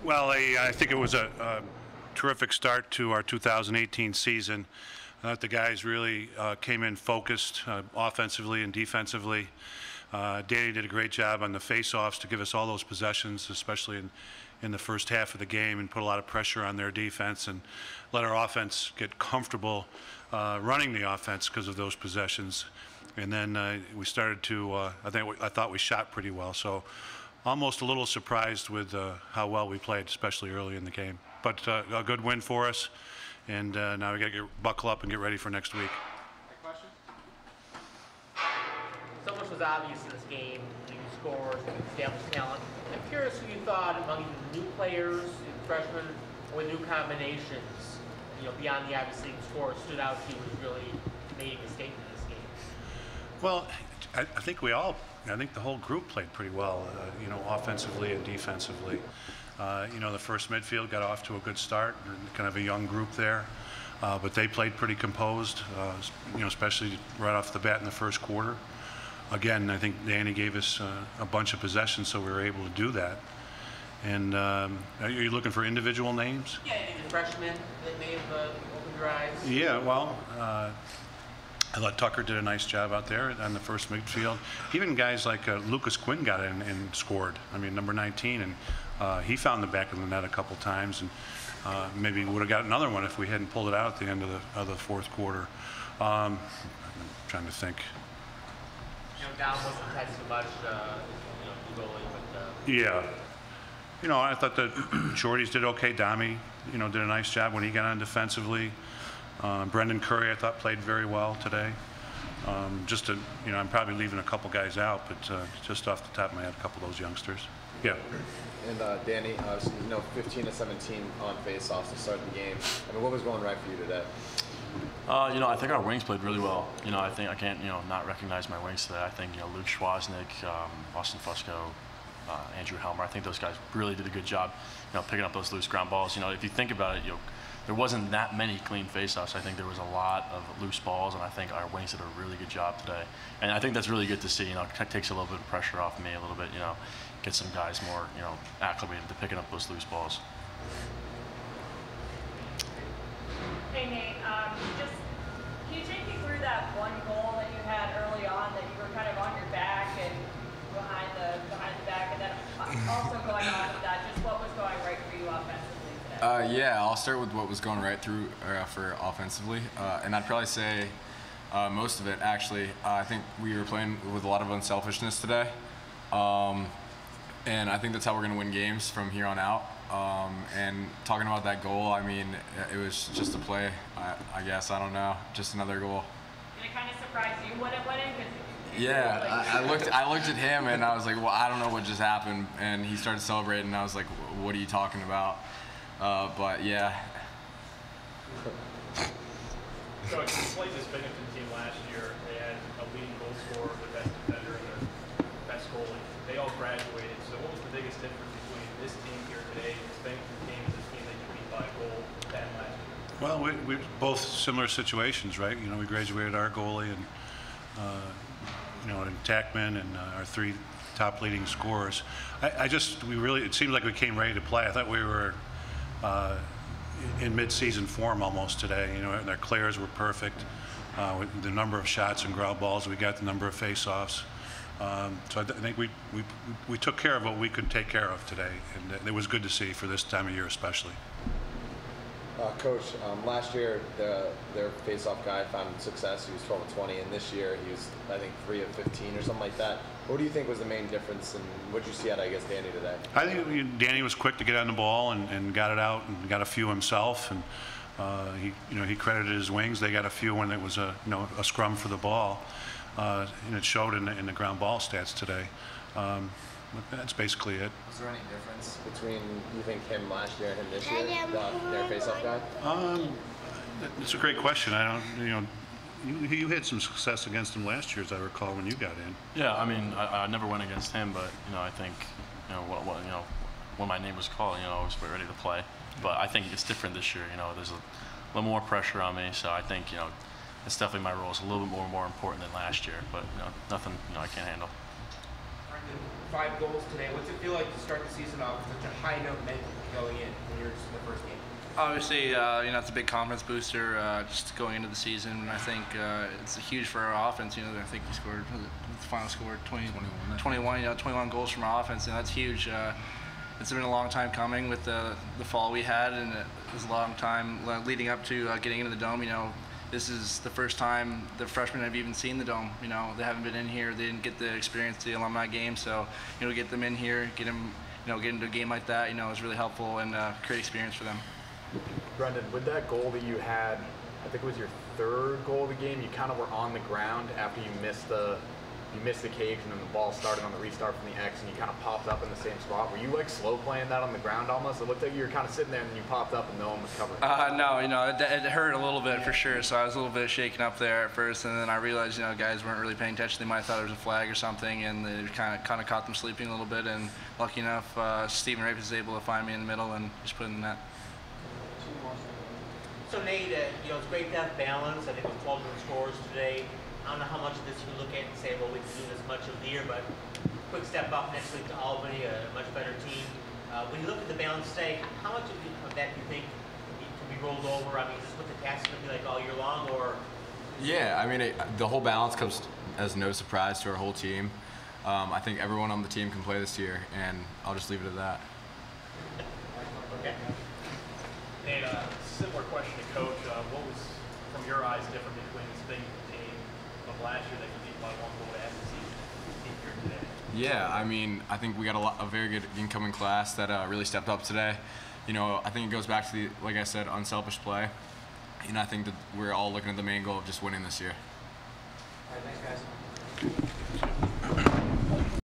Well, I think it was a terrific start to our 2018 season. The guys really came in focused offensively and defensively. Danny did a great job on the face-offs to give us all those possessions, especially in the first half of the game, and put a lot of pressure on their defense and let our offense get comfortable running the offense because of those possessions. And then we started to, I thought we shot pretty well. So almost a little surprised with how well we played, especially early in the game. But a good win for us, and now we got to buckle up and get ready for next week. Question? So much was obvious in this game. You scored, established talent. I'm curious who you thought among the new players, freshmen, or new combinations, beyond the obviously score, stood out to you as really making a statement in this game. Well, I think the whole group played pretty well, offensively and defensively. The first midfield got off to a good start, kind of a young group there, but they played pretty composed, especially right off the bat in the first quarter. Again, I think Danny gave us a bunch of possessions, so we were able to do that. And are you looking for individual names? Yeah, I think the freshmen that may have opened your eyes. Yeah, well, I thought Tucker did a nice job out there on the first midfield. Even guys like Lucas Quinn got in and scored. I mean, number 19, and he found the back of the net a couple times, and maybe would have got another one if we hadn't pulled it out at the end of the fourth quarter. I'm trying to think. Down wasn't touched so much, goalie, but. Yeah. I thought the shorties did okay. Dami, did a nice job when he got on defensively. Brendan Curry, I thought, played very well today. I'm probably leaving a couple guys out, but just off the top of my head, a couple of those youngsters. Yeah. And Danny, 15 to 17 on face-offs to start the game. I mean, what was going right for you today? I think our wings played really well. I think I can't, not recognize my wings today. I think, Luke Schwaznick, Austin Fusco, Andrew Helmer, I think those guys really did a good job, picking up those loose ground balls. If you think about it, there wasn't that many clean faceoffs. I think there was a lot of loose balls, and I think our wings did a really good job today. And I think that's really good to see. It takes a little bit of pressure off me a little bit. Get some guys more, acclimated to picking up those loose balls. Hey Nate, can you take me through that one goal that you had early on that you were kind of on your back and behind the back, and then also going on with that, just what was going right for you offensively today? Yeah, I'll start with what was going right through for offensively, and I'd probably say most of it actually. I think we were playing with a lot of unselfishness today, and I think that's how we're going to win games from here on out. And talking about that goal, I mean, it was just a play, I guess. I don't know, just another goal. Did it kind of surprise you when it went in? Yeah, I looked at him and I was like, well, I don't know what just happened. And he started celebrating, and I was like, what are you talking about? But yeah. So you played this Binghamton team last year. They had a leading goal scorer, the best defender, and their best goalie. They all graduated. So what was the biggest difference between this team here today, this Binghamton team, and this team that you beat by a goal that last year? Well, we both similar situations, right? We graduated our goalie and and Tackman and our three top leading scorers. It seemed like we came ready to play. I thought we were in mid-season form almost today. Their clears were perfect. The number of shots and ground balls we got, the number of face-offs. So I think we took care of what we could take care of today, and it was good to see for this time of year especially. Coach, last year their face-off guy found success. He was 12 of 20, and this year he was, I think, 3 of 15 or something like that. What do you think was the main difference, and what did you see out of, I guess, Danny today? I think Danny was quick to get on the ball and got it out and got a few himself, and he credited his wings. They got a few when it was a scrum for the ball, and it showed in the ground ball stats today. That's basically it. Was there any difference between, you think, him last year and him this year, their face-off guy? It's a great question. I don't, you had some success against him last year, as I recall, when you got in. Yeah, I mean, I never went against him, but I think, when my name was called, I was ready to play. But I think it's different this year. There's a little more pressure on me, so I think, it's definitely my role is a little bit more important than last year. But nothing, I can't handle. Brendan, 5 goals today. What's it feel like to start the season off with such a high note mentally going in when you're just in the first game? Obviously, it's a big confidence booster just going into the season. And I think it's huge for our offense. I think we scored the final score 21 goals from our offense, and that's huge. It's been a long time coming with the fall we had, and it was a long time leading up to getting into the Dome. This is the first time the freshmen have even seen the Dome. They haven't been in here. They didn't get the experience, the alumni game. So, get them in here, get them, get into a game like that, is really helpful and a great experience for them. Brendan, with that goal that you had, I think it was your 3rd goal of the game, you kind of were on the ground after you missed the cage, and then the ball started on the restart from the X, and you kind of popped up in the same spot. Were you like slow playing that on the ground almost? It looked like you were kind of sitting there and then you popped up and no one was covering. No, it hurt a little bit for sure. So I was a little bit shaken up there at first, and then I realized, guys weren't really paying attention. They might have thought it was a flag or something, and it kind of caught them sleeping a little bit. And lucky enough, Stephen Rape was able to find me in the middle and just put it in the net. So Nate, it's great to have balance. I think it was 12 scores today. I don't know how much of this you look at and say, well, we can do this much of the year, but quick step up next week to Albany, a much better team. When you look at the balance today, how much of that do you think can be rolled over? I mean, is this what the task is going to be like all year long, or? Yeah, I mean, the whole balance comes as no surprise to our whole team. I think everyone on the team can play this year, and I'll just leave it at that. Okay. And similar question to Coach. What was, from your eyes, different between this Binghamton team of last year that you beat by 1 goal as the season here today? Yeah, I mean, I think we got a very good incoming class that really stepped up today. I think it goes back to like I said, unselfish play. And I think that we're all looking at the main goal of just winning this year. All right, thanks, guys.